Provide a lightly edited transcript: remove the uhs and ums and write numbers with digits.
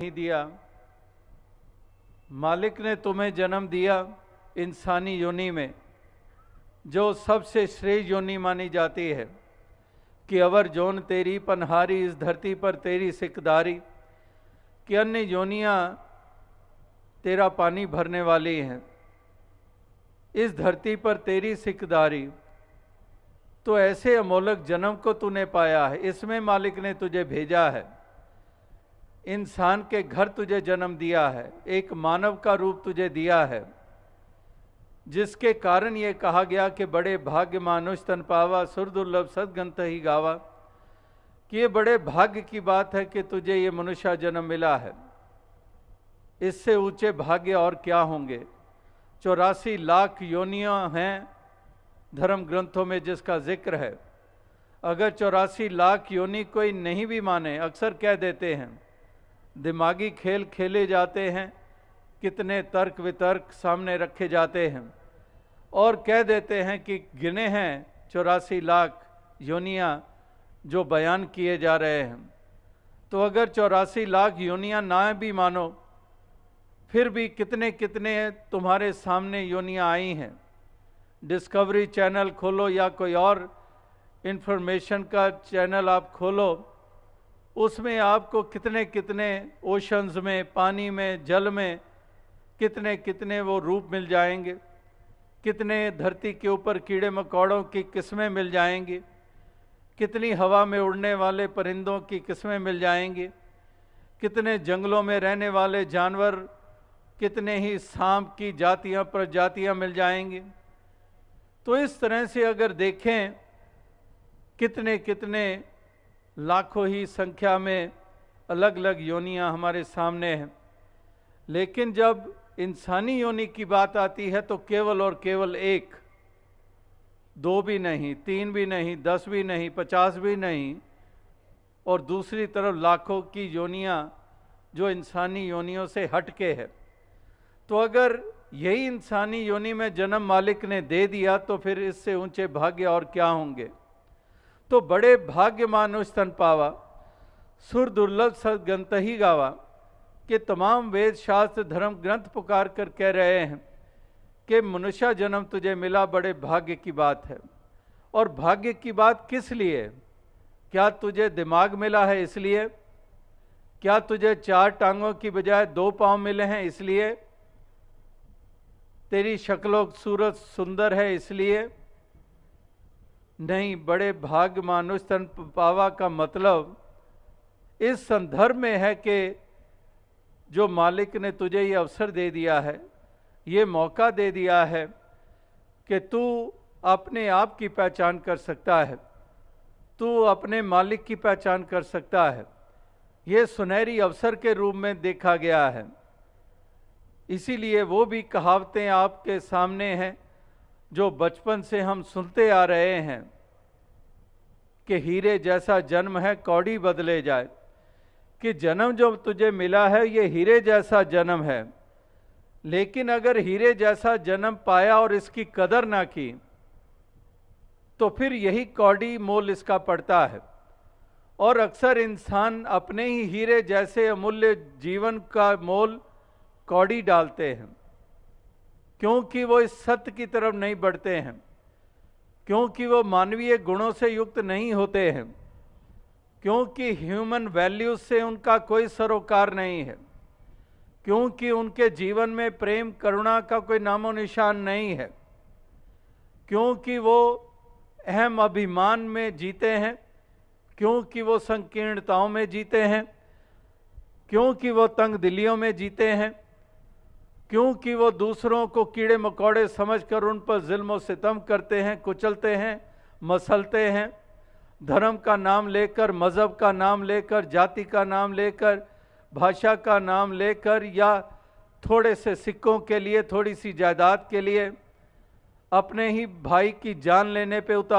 नहीं दिया। मालिक ने तुम्हें जन्म दिया इंसानी योनि में, जो सबसे श्रेष्ठ योनि मानी जाती है कि अवर जोन तेरी पनहारी इस धरती पर तेरी सिकदारी, कि अन्य योनियाँ तेरा पानी भरने वाली हैं, इस धरती पर तेरी सिकदारी। तो ऐसे अमोलक जन्म को तूने पाया है, इसमें मालिक ने तुझे भेजा है, इंसान के घर तुझे जन्म दिया है, एक मानव का रूप तुझे दिया है, जिसके कारण ये कहा गया कि बड़े भाग्य मानुष तन पावा सुरदुर्लभ सदगंत ही गावा, कि ये बड़े भाग्य की बात है कि तुझे ये मनुष्य जन्म मिला है। इससे ऊंचे भाग्य और क्या होंगे। 84 लाख योनियां हैं धर्म ग्रंथों में जिसका जिक्र है। अगर 84 लाख योनि कोई नहीं भी माने, अक्सर कह देते हैं, दिमागी खेल खेले जाते हैं, कितने तर्क वितर्क सामने रखे जाते हैं और कह देते हैं कि गिने हैं 84 लाख योनियां जो बयान किए जा रहे हैं। तो अगर 84 लाख योनियां ना भी मानो, फिर भी कितने कितने तुम्हारे सामने योनियां आई हैं। डिस्कवरी चैनल खोलो या कोई और इंफॉर्मेशन का चैनल आप खोलो, उसमें आपको कितने कितने ओशंस में, पानी में, जल में कितने कितने वो रूप मिल जाएंगे, कितने धरती के ऊपर कीड़े मकोड़ों की किस्में मिल जाएंगी, कितनी हवा में उड़ने वाले परिंदों की किस्में मिल जाएंगी, कितने जंगलों में रहने वाले जानवर, कितने ही सांप की जातियां प्रजातियां मिल जाएंगी। तो इस तरह से अगर देखें, कितने कितने लाखों ही संख्या में अलग अलग योनियां हमारे सामने हैं। लेकिन जब इंसानी योनि की बात आती है तो केवल और केवल एक, 2 भी नहीं, 3 भी नहीं, 10 भी नहीं, 50 भी नहीं, और दूसरी तरफ लाखों की योनियां जो इंसानी योनियों से हटके है। तो अगर यही इंसानी योनि में जन्म मालिक ने दे दिया तो फिर इससे ऊंचे भाग्य और क्या होंगे। तो बड़े भाग्य मानुष तन पावा सुर दुर्लभ सदगंत ही गावा, कि तमाम वेद शास्त्र धर्म ग्रंथ पुकार कर कह रहे हैं कि मनुष्य जन्म तुझे मिला, बड़े भाग्य की बात है। और भाग्य की बात किस लिए? क्या तुझे दिमाग मिला है इसलिए? क्या तुझे 4 टांगों की बजाय 2 पांव मिले हैं इसलिए? तेरी शक्लो सूरत सुंदर है इसलिए? नहीं, बड़े भाग्य मानुष तन पावा का मतलब इस संदर्भ में है कि जो मालिक ने तुझे ये अवसर दे दिया है, ये मौका दे दिया है कि तू अपने आप की पहचान कर सकता है, तू अपने मालिक की पहचान कर सकता है। ये सुनहरी अवसर के रूप में देखा गया है। इसीलिए वो भी कहावतें आपके सामने हैं जो बचपन से हम सुनते आ रहे हैं कि हीरे जैसा जन्म है कौड़ी बदले जाए, कि जन्म जो तुझे मिला है ये हीरे जैसा जन्म है। लेकिन अगर हीरे जैसा जन्म पाया और इसकी कदर ना की तो फिर यही कौड़ी मोल इसका पड़ता है। और अक्सर इंसान अपने ही हीरे जैसे अमूल्य जीवन का मोल कौड़ी डालते हैं, क्योंकि वो इस सत्य की तरफ नहीं बढ़ते हैं, क्योंकि वो मानवीय गुणों से युक्त नहीं होते हैं, क्योंकि ह्यूमन वैल्यूज से उनका कोई सरोकार नहीं है, क्योंकि उनके जीवन में प्रेम करुणा का कोई नामो निशान नहीं है, क्योंकि वो अहम अभिमान में जीते हैं, क्योंकि वो संकीर्णताओं में जीते हैं, क्योंकि वो तंग दिलियों में जीते हैं, क्योंकि वो दूसरों को कीड़े मकोड़े समझकर उन पर जुल्म और सितम करते हैं, कुचलते हैं, मसलते हैं। धर्म का नाम लेकर, मज़हब का नाम लेकर, जाति का नाम लेकर, भाषा का नाम लेकर, या थोड़े से सिक्कों के लिए, थोड़ी सी जायदाद के लिए अपने ही भाई की जान लेने पे उतार